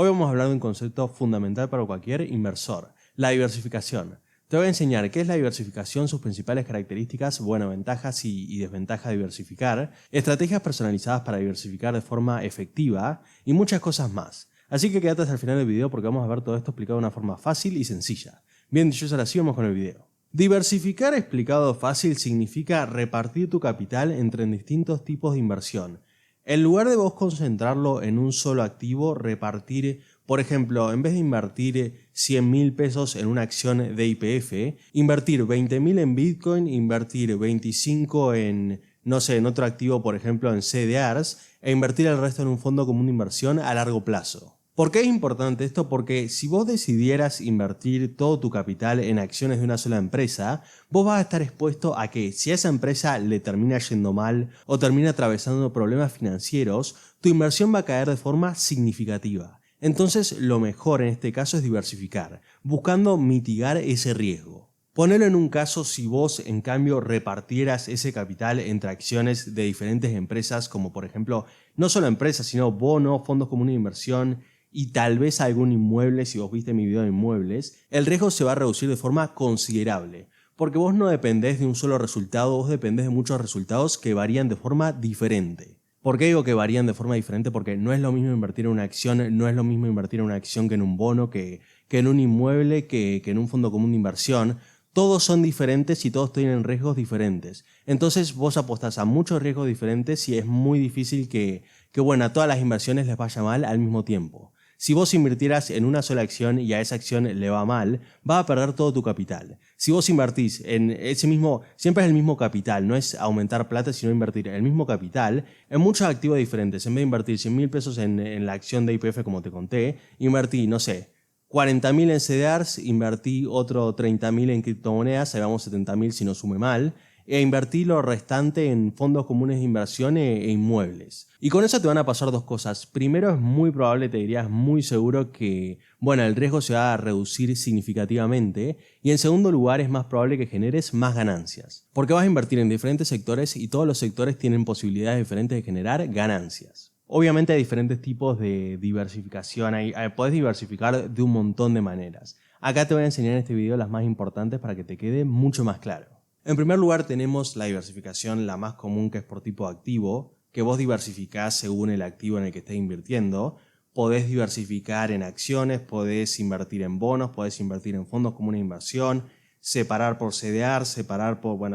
Hoy vamos a hablar de un concepto fundamental para cualquier inversor, la diversificación. Te voy a enseñar qué es la diversificación, sus principales características, ventajas y desventajas de diversificar, estrategias personalizadas para diversificar de forma efectiva y muchas cosas más. Así que quédate hasta el final del video porque vamos a ver todo esto explicado de una forma fácil y sencilla. Bien, dicho ahora sí, vamos con el video. Diversificar explicado fácil significa repartir tu capital entre distintos tipos de inversión. En lugar de vos concentrarlo en un solo activo, repartir, por ejemplo, en vez de invertir 100.000 pesos en una acción de YPF, invertir 20.000 en Bitcoin, invertir 25 en, en otro activo, por ejemplo, en CDRs, e invertir el resto en un fondo común de inversión a largo plazo. ¿Por qué es importante esto? Porque si vos decidieras invertir todo tu capital en acciones de una sola empresa, vos vas a estar expuesto a que si a esa empresa le termina yendo mal o termina atravesando problemas financieros, tu inversión va a caer de forma significativa. Entonces lo mejor en este caso es diversificar, buscando mitigar ese riesgo. Ponelo en un caso si vos en cambio repartieras ese capital entre acciones de diferentes empresas como por ejemplo no solo empresas sino bonos, fondos comunes de inversión y tal vez algún inmueble, si vos viste mi video de inmuebles, el riesgo se va a reducir de forma considerable. Porque vos no dependés de un solo resultado, vos dependés de muchos resultados que varían de forma diferente. ¿Por qué digo que varían de forma diferente? Porque no es lo mismo invertir en una acción, no es lo mismo invertir en una acción que en un bono, que en un inmueble, que en un fondo común de inversión. Todos son diferentes y todos tienen riesgos diferentes. Entonces vos apostás a muchos riesgos diferentes y es muy difícil que a todas las inversiones les vaya mal al mismo tiempo. Si vos invirtieras en una sola acción y a esa acción le va mal, vas a perder todo tu capital. Si vos invertís en ese mismo, siempre es el mismo capital, no es aumentar plata, sino invertir el mismo capital en muchos activos diferentes. En vez de invertir 100.000 pesos en la acción de YPF como te conté, invertí, 40.000 en CDRs, invertí otro 30.000 en criptomonedas, ahí vamos 70.000 si no sume mal, e invertí lo restante en fondos comunes de inversión e inmuebles. Y con eso te van a pasar dos cosas. Primero, es muy probable, te diría, es muy seguro que el riesgo se va a reducir significativamente. Y en segundo lugar, es más probable que generes más ganancias. Porque vas a invertir en diferentes sectores y todos los sectores tienen posibilidades diferentes de generar ganancias. Obviamente hay diferentes tipos de diversificación, podés diversificar de un montón de maneras. Acá te voy a enseñar en este video las más importantes para que te quede mucho más claro. En primer lugar tenemos la diversificación, la más común, que es por tipo de activo, que vos diversificás según el activo en el que estés invirtiendo. Podés diversificar en acciones, podés invertir en bonos, podés invertir en fondos comunes de inversión, separar por CDR,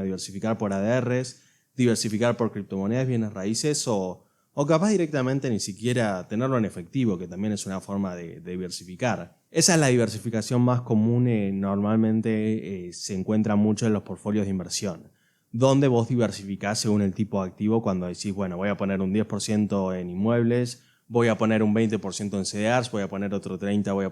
diversificar por ADRs, diversificar por criptomonedas, bienes raíces o capaz directamente ni siquiera tenerlo en efectivo, que también es una forma de diversificar. Esa es la diversificación más común, normalmente se encuentra mucho en los portfolios de inversión, donde vos diversificás según el tipo de activo cuando decís, voy a poner un 10% en inmuebles, voy a poner un 20% en CDRs, voy a poner otro 30%, voy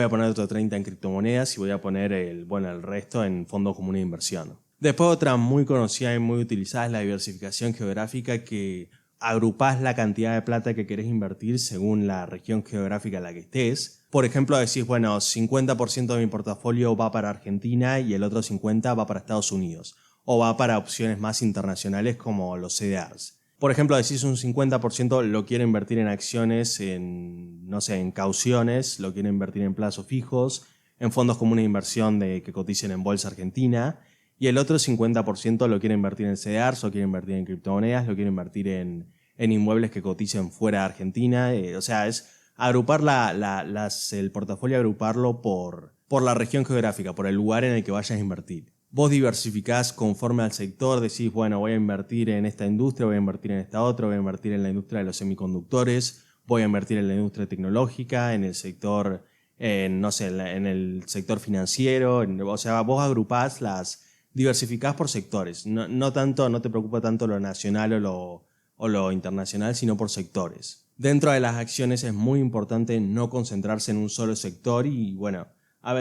a poner otro 30% en criptomonedas y voy a poner el resto en fondos comunes de inversión. Después otra muy conocida y muy utilizada es la diversificación geográfica, que agrupás la cantidad de plata que querés invertir según la región geográfica en la que estés. Por ejemplo, decís, 50% de mi portafolio va para Argentina y el otro 50% va para Estados Unidos. O va para opciones más internacionales como los CDRs. Por ejemplo, decís un 50% lo quiero invertir en acciones, en cauciones, lo quiero invertir en plazos fijos, en fondos comunes de inversión que coticen en bolsa argentina. Y el otro 50% lo quiero invertir en CDRs, lo quiero invertir en criptomonedas, lo quiero invertir en inmuebles que coticen fuera de Argentina. Es agrupar el portafolio, agruparlo por la región geográfica, por el lugar en el que vayas a invertir. Vos diversificás conforme al sector, decís, voy a invertir en esta industria, voy a invertir en esta otra, voy a invertir en la industria de los semiconductores, voy a invertir en la industria tecnológica, en el sector, en el sector financiero. Vos agrupás diversificás por sectores, no te preocupa tanto lo nacional o lo internacional, sino por sectores. Dentro de las acciones es muy importante no concentrarse en un solo sector y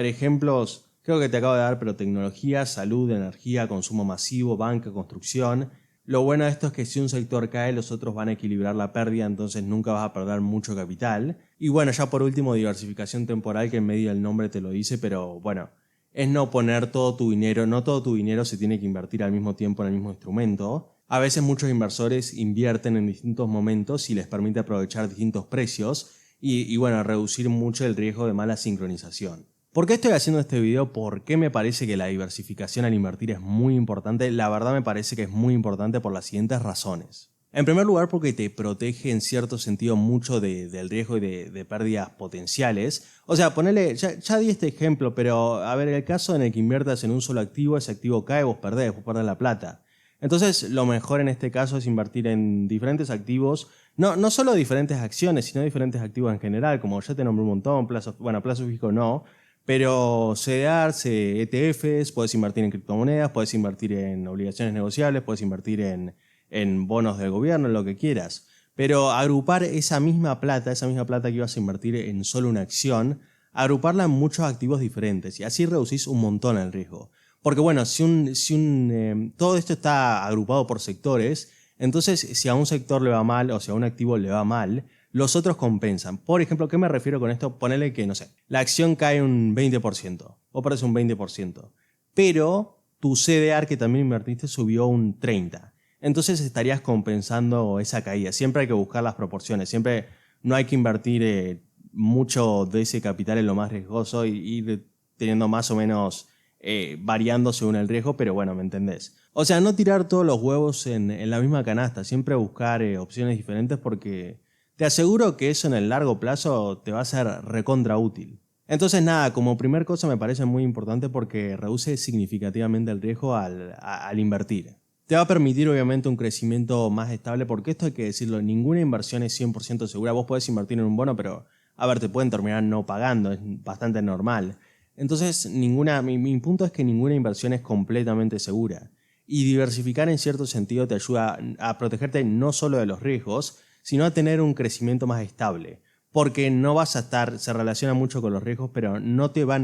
ejemplos creo que te acabo de dar, pero tecnología, salud, energía, consumo masivo, banca, construcción. Lo bueno de esto es que si un sector cae, los otros van a equilibrar la pérdida, entonces nunca vas a perder mucho capital. Y ya por último, diversificación temporal, que en medio del nombre te lo dice, pero es no poner todo tu dinero, no todo tu dinero se tiene que invertir al mismo tiempo en el mismo instrumento. A veces muchos inversores invierten en distintos momentos y les permite aprovechar distintos precios y bueno, reducir mucho el riesgo de mala sincronización. ¿Por qué estoy haciendo este video? ¿Por qué me parece que la diversificación al invertir es muy importante? La verdad me parece que es muy importante por las siguientes razones. En primer lugar, porque te protege en cierto sentido mucho del riesgo y de pérdidas potenciales. O sea, ponele, ya di este ejemplo, pero a ver, el caso en el que inviertas en un solo activo, ese activo cae, vos perdés la plata. Entonces, lo mejor en este caso es invertir en diferentes activos, no solo diferentes acciones, sino diferentes activos en general, como ya te nombré un montón, plazo fijo no, pero CDRs, ETFs, puedes invertir en criptomonedas, puedes invertir en obligaciones negociables, puedes invertir en bonos del gobierno, en lo que quieras. Pero agrupar esa misma plata que ibas a invertir en solo una acción, agruparla en muchos activos diferentes y así reducís un montón el riesgo. Porque bueno, todo esto está agrupado por sectores, entonces si a un sector le va mal o si a un activo le va mal, los otros compensan. Por ejemplo, ¿qué me refiero con esto? Ponele que, no sé, la acción cae un 20%, o parece un 20%, pero tu CDR que también invertiste subió un 30%. Entonces estarías compensando esa caída. Siempre hay que buscar las proporciones, siempre no hay que invertir mucho de ese capital en lo más riesgoso y ir teniendo más o menos variando según el riesgo, pero bueno, ¿me entendés? O sea, no tirar todos los huevos en la misma canasta, siempre buscar opciones diferentes porque te aseguro que eso en el largo plazo te va a ser recontra útil. Entonces nada, como primer cosa me parece muy importante porque reduce significativamente el riesgo al invertir. Te va a permitir obviamente un crecimiento más estable porque esto hay que decirlo, ninguna inversión es 100% segura. Vos podés invertir en un bono, pero a ver, te pueden terminar no pagando, es bastante normal. Entonces mi punto es que ninguna inversión es completamente segura. Y diversificar en cierto sentido te ayuda a protegerte no solo de los riesgos, sino a tener un crecimiento más estable. Porque no vas a estar, se relaciona mucho con los riesgos, pero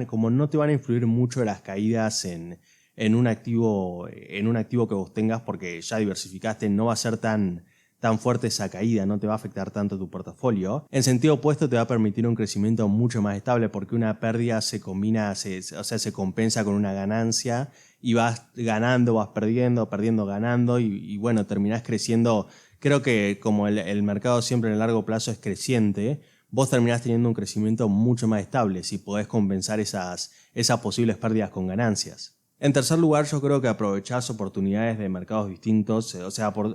como no te van a influir mucho las caídas en un activo que vos tengas, porque ya diversificaste, no va a ser tan fuerte esa caída, no te va a afectar tanto tu portafolio. En sentido opuesto te va a permitir un crecimiento mucho más estable porque una pérdida se compensa con una ganancia y vas ganando, vas perdiendo, ganando y bueno, terminás creciendo. Creo que como el mercado siempre en el largo plazo es creciente, vos terminás teniendo un crecimiento mucho más estable si podés compensar esas posibles pérdidas con ganancias. En tercer lugar, yo creo que aprovechás oportunidades de mercados distintos,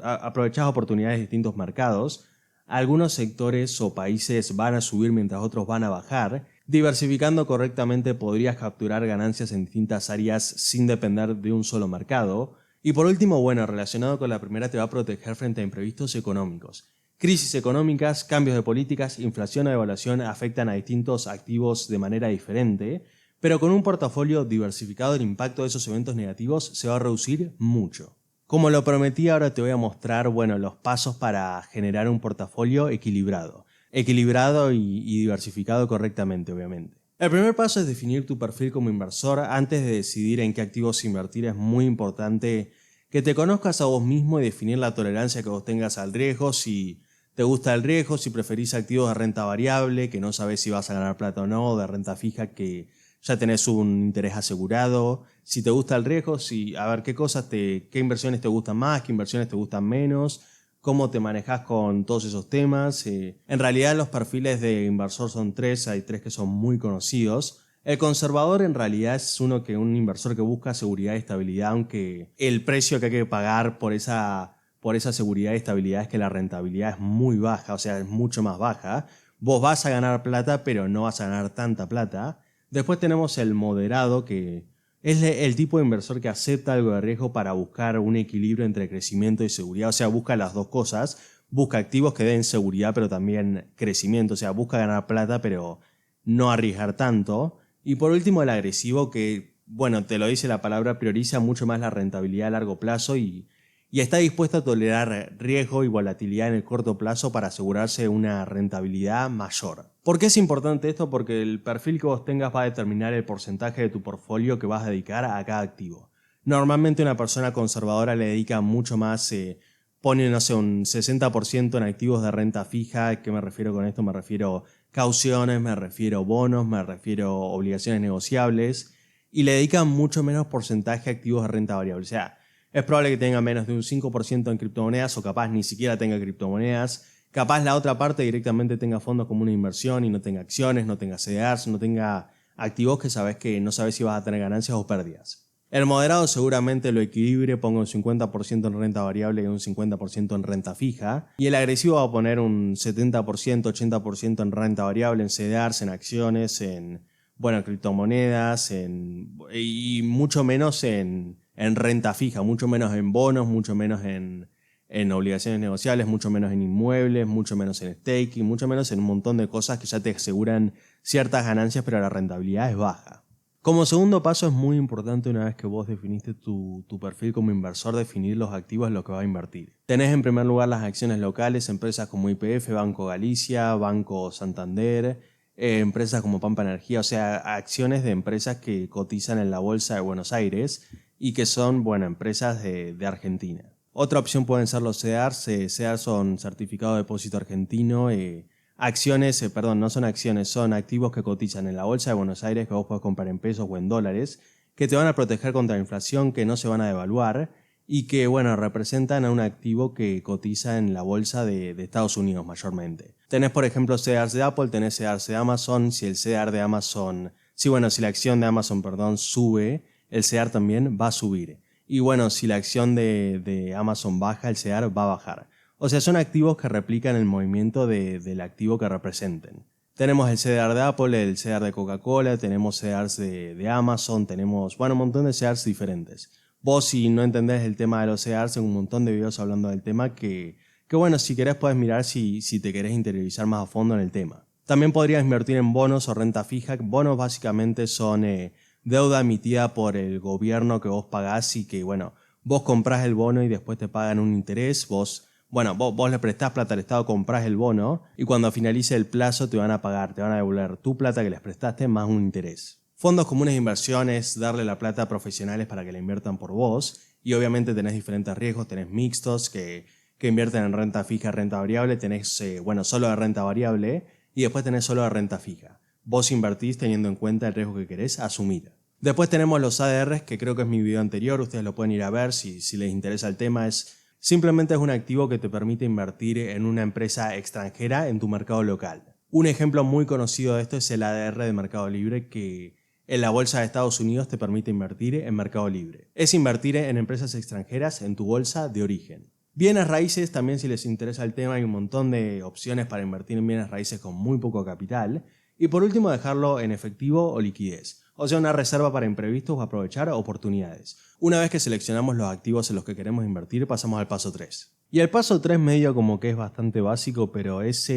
aprovechás oportunidades de distintos mercados. Algunos sectores o países van a subir mientras otros van a bajar. Diversificando correctamente podrías capturar ganancias en distintas áreas sin depender de un solo mercado. Y por último, bueno, relacionado con la primera, te va a proteger frente a imprevistos económicos. Crisis económicas, cambios de políticas, inflación o devaluación afectan a distintos activos de manera diferente, pero con un portafolio diversificado el impacto de esos eventos negativos se va a reducir mucho. Como lo prometí, ahora te voy a mostrar, bueno, los pasos para generar un portafolio equilibrado y diversificado correctamente, obviamente. El primer paso es definir tu perfil como inversor. Antes de decidir en qué activos invertir es muy importante que te conozcas a vos mismo y definir la tolerancia que vos tengas al riesgo, si te gusta el riesgo, si preferís activos de renta variable, que no sabes si vas a ganar plata o no, o de renta fija que ya tenés un interés asegurado, si te gusta el riesgo, a ver qué inversiones te gustan más, qué inversiones te gustan menos, cómo te manejas con todos esos temas. En realidad los perfiles de inversor son tres, hay tres que son muy conocidos. El conservador en realidad es un inversor que busca seguridad y estabilidad, aunque el precio que hay que pagar por esa seguridad y estabilidad es que la rentabilidad es muy baja, o sea, es mucho más baja. Vos vas a ganar plata, pero no vas a ganar tanta plata. Después tenemos el moderado, que es el tipo de inversor que acepta algo de riesgo para buscar un equilibrio entre crecimiento y seguridad. O sea, busca las dos cosas. Busca activos que den seguridad, pero también crecimiento. O sea, busca ganar plata, pero no arriesgar tanto. Y por último, el agresivo, que, bueno, te lo dice la palabra, prioriza mucho más la rentabilidad a largo plazo y está dispuesto a tolerar riesgo y volatilidad en el corto plazo para asegurarse una rentabilidad mayor. ¿Por qué es importante esto? Porque el perfil que vos tengas va a determinar el porcentaje de tu portfolio que vas a dedicar a cada activo. Normalmente una persona conservadora le dedica mucho más, pone, no sé, un 60% en activos de renta fija. ¿Qué me refiero con esto? Me refiero cauciones, me refiero bonos, me refiero obligaciones negociables y le dedican mucho menos porcentaje a activos de renta variable. O sea, es probable que tenga menos de un 5% en criptomonedas o capaz ni siquiera tenga criptomonedas. Capaz la otra parte directamente tenga fondos como una inversión y no tenga acciones, no tenga CDRs, no tenga activos que sabes que no sabes si vas a tener ganancias o pérdidas. El moderado seguramente lo equilibre, ponga un 50% en renta variable y un 50% en renta fija. Y el agresivo va a poner un 70%, 80% en renta variable, en CDRs, en acciones, en criptomonedas, y mucho menos en renta fija, mucho menos en bonos, mucho menos en obligaciones negociables, mucho menos en inmuebles, mucho menos en staking, mucho menos en un montón de cosas que ya te aseguran ciertas ganancias, pero la rentabilidad es baja. Como segundo paso es muy importante, una vez que vos definiste tu perfil como inversor, definir los activos en los que vas a invertir. Tenés en primer lugar las acciones locales, empresas como YPF, Banco Galicia, Banco Santander, empresas como Pampa Energía, o sea, acciones de empresas que cotizan en la Bolsa de Buenos Aires y que son, empresas de Argentina. Otra opción pueden ser los CEDARs. CEDARs son certificado de depósito argentino. Acciones, no son acciones, son activos que cotizan en la Bolsa de Buenos Aires, que vos podés comprar en pesos o en dólares, que te van a proteger contra la inflación, que no se van a devaluar y que, representan a un activo que cotiza en la bolsa de Estados Unidos mayormente. Tenés, por ejemplo, CEDARs de Apple, tenés CEDARs de Amazon. Si el CEDAR de Amazon, si la acción de Amazon, sube, el CEDAR también va a subir. Y si la acción de Amazon baja, el CEDAR va a bajar. O sea, son activos que replican el movimiento del activo que representen. Tenemos el CEDAR de Apple, el CEDAR de Coca-Cola, tenemos CEDARs de Amazon, tenemos un montón de CEDARs diferentes. Vos, si no entendés el tema de los CEDARs, hay un montón de videos hablando del tema que si querés puedes mirar si te querés interiorizar más a fondo en el tema. También podrías invertir en bonos o renta fija. Bonos básicamente son deuda emitida por el gobierno que vos pagás y que, vos comprás el bono y después te pagan un interés. Vos le prestás plata al Estado, comprás el bono y cuando finalice el plazo te van a pagar, te van a devolver tu plata que les prestaste más un interés. Fondos comunes de inversión es darle la plata a profesionales para que la inviertan por vos y obviamente tenés diferentes riesgos, tenés mixtos que invierten en renta fija, renta variable, tenés solo de renta variable y después tenés solo de renta fija. Vos invertís teniendo en cuenta el riesgo que querés asumir. Después tenemos los ADRs, que creo que es mi video anterior, ustedes lo pueden ir a ver si les interesa el tema. Simplemente es un activo que te permite invertir en una empresa extranjera en tu mercado local. Un ejemplo muy conocido de esto es el ADR de Mercado Libre, que en la bolsa de Estados Unidos te permite invertir en Mercado Libre. Es invertir en empresas extranjeras en tu bolsa de origen. Bienes raíces, también si les interesa el tema, hay un montón de opciones para invertir en bienes raíces con muy poco capital. Y por último, dejarlo en efectivo o liquidez. O sea, una reserva para imprevistos o aprovechar oportunidades. Una vez que seleccionamos los activos en los que queremos invertir, pasamos al paso 3. Y el paso 3 medio como que es bastante básico, pero es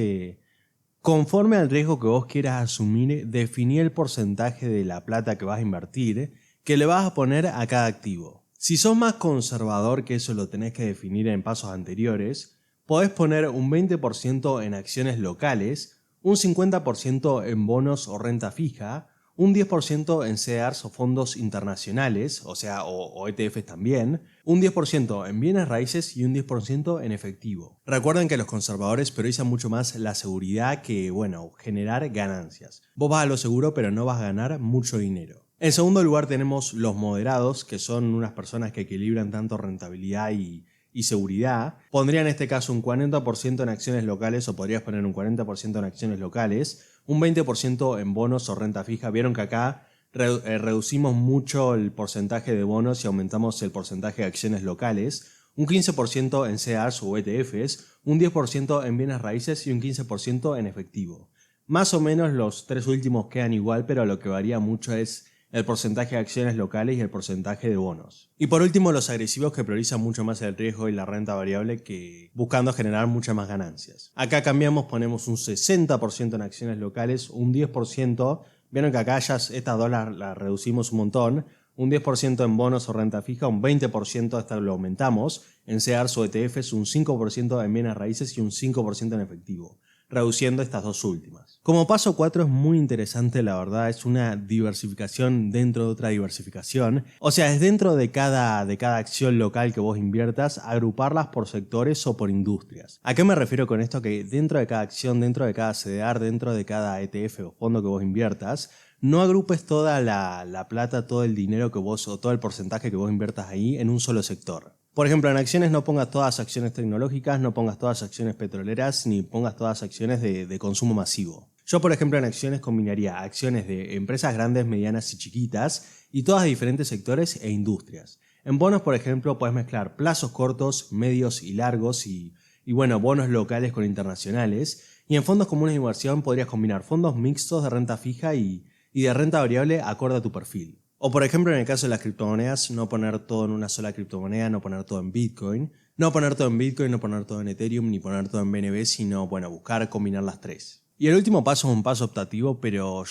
conforme al riesgo que vos quieras asumir, definir el porcentaje de la plata que vas a invertir, que le vas a poner a cada activo. Si sos más conservador, que eso lo tenés que definir en pasos anteriores, podés poner un 20% en acciones locales, un 50% en bonos o renta fija, un 10% en CEDARs o fondos internacionales, o ETFs también, un 10% en bienes raíces y un 10% en efectivo. Recuerden que los conservadores priorizan mucho más la seguridad que, generar ganancias. Vos vas a lo seguro, pero no vas a ganar mucho dinero. En segundo lugar tenemos los moderados, que son unas personas que equilibran tanto rentabilidad y seguridad. Pondría en este caso un 40% en acciones locales, o podrías poner un 40% en acciones locales, un 20% en bonos o renta fija. Vieron que acá reducimos mucho el porcentaje de bonos y aumentamos el porcentaje de acciones locales, un 15% en CEDARs o ETFs, un 10% en bienes raíces y un 15% en efectivo. Más o menos los tres últimos quedan igual, pero lo que varía mucho es el porcentaje de acciones locales y el porcentaje de bonos. Y por último, los agresivos, que priorizan mucho más el riesgo y la renta variable, que buscando generar muchas más ganancias. Acá cambiamos, ponemos un 60% en acciones locales, un 10%, vieron que acá ya estas dos las reducimos un montón, un 10% en bonos o renta fija, un 20%, hasta lo aumentamos, en CEDARs o ETFs, un 5% en bienes raíces y un 5% en efectivo, reduciendo estas dos últimas. Como paso 4 es muy interesante, la verdad, es una diversificación dentro de otra diversificación. O sea, es dentro de cada acción local que vos inviertas, agruparlas por sectores o por industrias. ¿A qué me refiero con esto? Que dentro de cada acción, dentro de cada CDR, dentro de cada ETF o fondo que vos inviertas, no agrupes toda la plata, todo el dinero que vos, o todo el porcentaje que vos inviertas ahí en un solo sector. Por ejemplo, en acciones no pongas todas acciones tecnológicas, no pongas todas acciones petroleras, ni pongas todas acciones de consumo masivo. Yo, por ejemplo, en acciones combinaría acciones de empresas grandes, medianas y chiquitas, y todas de diferentes sectores e industrias. En bonos, por ejemplo, puedes mezclar plazos cortos, medios y largos y bueno, bonos locales con internacionales. Y en fondos comunes de inversión podrías combinar fondos mixtos de renta fija y de renta variable acorde a tu perfil. O por ejemplo, en el caso de las criptomonedas, no poner todo en una sola criptomoneda, no poner todo en Bitcoin, no poner todo en Bitcoin, no poner todo en Ethereum, ni poner todo en BNB, sino, bueno, buscar combinar las tres. Y el último paso es un paso optativo, pero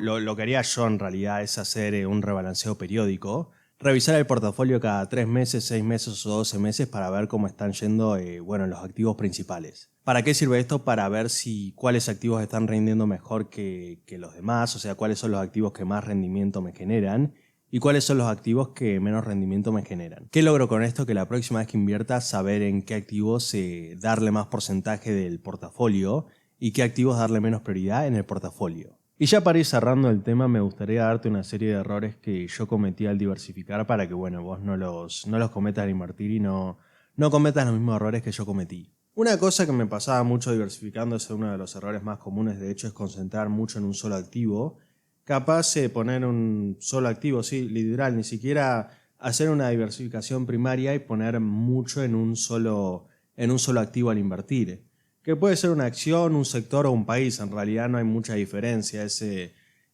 lo que haría yo en realidad es hacer un rebalanceo periódico, revisar el portafolio cada 3 meses, 6 meses o 12 meses para ver cómo están yendo los activos principales. ¿Para qué sirve esto? Para ver si cuáles activos están rindiendo mejor que los demás, o sea, cuáles son los activos que más rendimiento me generan y cuáles son los activos que menos rendimiento me generan. ¿Qué logro con esto? Que la próxima vez que invierta, saber en qué activos darle más porcentaje del portafolio y qué activos darle menos prioridad en el portafolio. Y ya para ir cerrando el tema, me gustaría darte una serie de errores que yo cometí al diversificar para que bueno, vos no los cometas al invertir y no cometas los mismos errores que yo cometí. Una cosa que me pasaba mucho diversificando, es uno de los errores más comunes de hecho, es concentrar mucho en un solo activo. Capaz de poner un solo activo, sí, literal, ni siquiera hacer una diversificación primaria y poner mucho en un solo activo al invertir. Que puede ser una acción, un sector o un país, en realidad no hay mucha diferencia.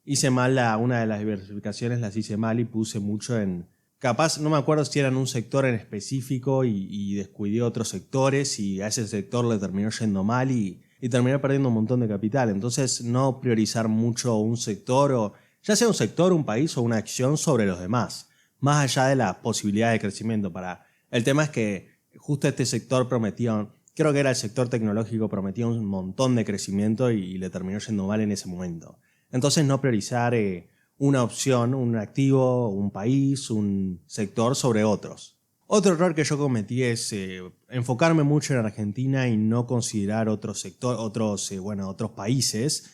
Hice mal una de las diversificaciones, las hice mal y puse mucho en... Capaz, no me acuerdo si era en un sector en específico y descuidé otros sectores y a ese sector le terminó yendo mal y terminé perdiendo un montón de capital. Entonces no priorizar mucho un sector, o ya sea un sector, un país o una acción sobre los demás, más allá de las posibilidades de crecimiento. El tema es que justo este sector prometía... Creo que era el sector tecnológico, prometía un montón de crecimiento y le terminó yendo mal en ese momento. Entonces no priorizar una opción, un activo, un país, un sector sobre otros. Otro error que yo cometí es enfocarme mucho en Argentina y no considerar otros países.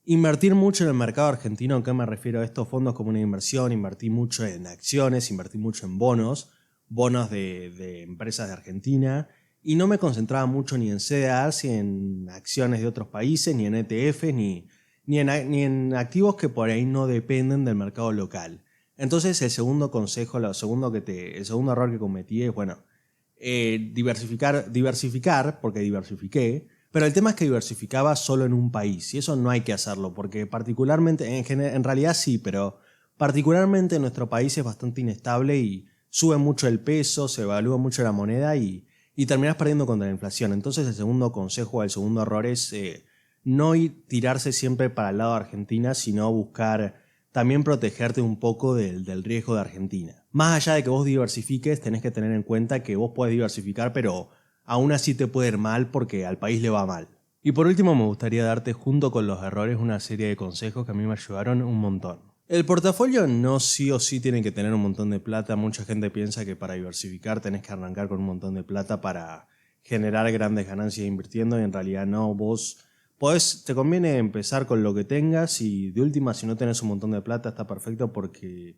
Invertir mucho en el mercado argentino. ¿A qué me refiero a estos fondos como una inversión? Invertí mucho en acciones, invertí mucho en bonos de empresas de Argentina. Y no me concentraba mucho ni en CDRs, ni en acciones de otros países, ni en ETFs, ni en activos que por ahí no dependen del mercado local. Entonces el segundo consejo, el segundo error que cometí es, diversificar, porque diversifiqué, pero el tema es que diversificaba solo en un país y eso no hay que hacerlo, porque particularmente, en realidad sí, pero particularmente nuestro país es bastante inestable y sube mucho el peso, se evalúa mucho la moneda y terminás perdiendo contra la inflación. Entonces el segundo consejo, el segundo error es no tirarse siempre para el lado de Argentina, sino buscar también protegerte un poco del riesgo de Argentina. Más allá de que vos diversifiques, tenés que tener en cuenta que vos podés diversificar, pero aún así te puede ir mal porque al país le va mal. Y por último me gustaría darte, junto con los errores, una serie de consejos que a mí me ayudaron un montón. El portafolio no sí o sí tiene que tener un montón de plata. Mucha gente piensa que para diversificar tenés que arrancar con un montón de plata para generar grandes ganancias invirtiendo y en realidad no. Vos te conviene empezar con lo que tengas y de última, si no tenés un montón de plata está perfecto porque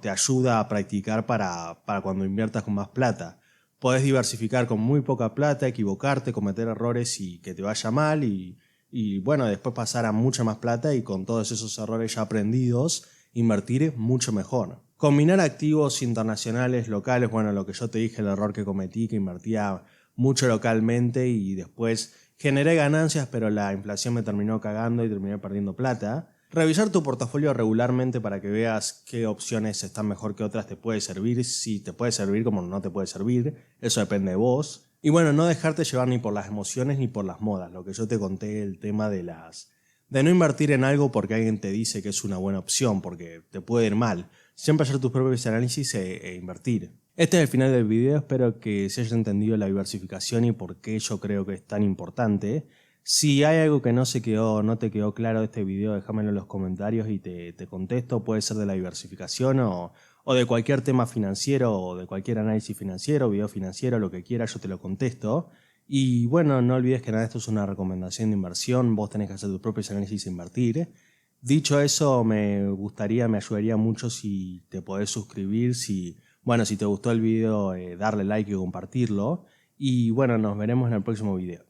te ayuda a practicar para cuando inviertas con más plata. Podés diversificar con muy poca plata, equivocarte, cometer errores y que te vaya mal y después pasar a mucha más plata y con todos esos errores ya aprendidos, invertir mucho mejor. Combinar activos internacionales, locales, lo que yo te dije, el error que cometí, que invertía mucho localmente y después generé ganancias, pero la inflación me terminó cagando y terminé perdiendo plata. Revisar tu portafolio regularmente para que veas qué opciones están mejor que otras te puede servir, si te puede servir como no te puede servir, eso depende de vos. Y no dejarte llevar ni por las emociones ni por las modas, lo que yo te conté, el tema de no invertir en algo porque alguien te dice que es una buena opción, porque te puede ir mal. Siempre hacer tus propios análisis e invertir. Este es el final del video, espero que se haya entendido la diversificación y por qué yo creo que es tan importante. Si hay algo que no te quedó claro de este video, déjamelo en los comentarios y te contesto. Puede ser de la diversificación o de cualquier tema financiero o de cualquier análisis financiero, video financiero, lo que quieras, yo te lo contesto. Y no olvides que nada, esto es una recomendación de inversión, vos tenés que hacer tus propios análisis e invertir. Dicho eso, me ayudaría mucho si te podés suscribir, si Bueno, si te gustó el video, darle like y compartirlo. Y bueno, nos veremos en el próximo video.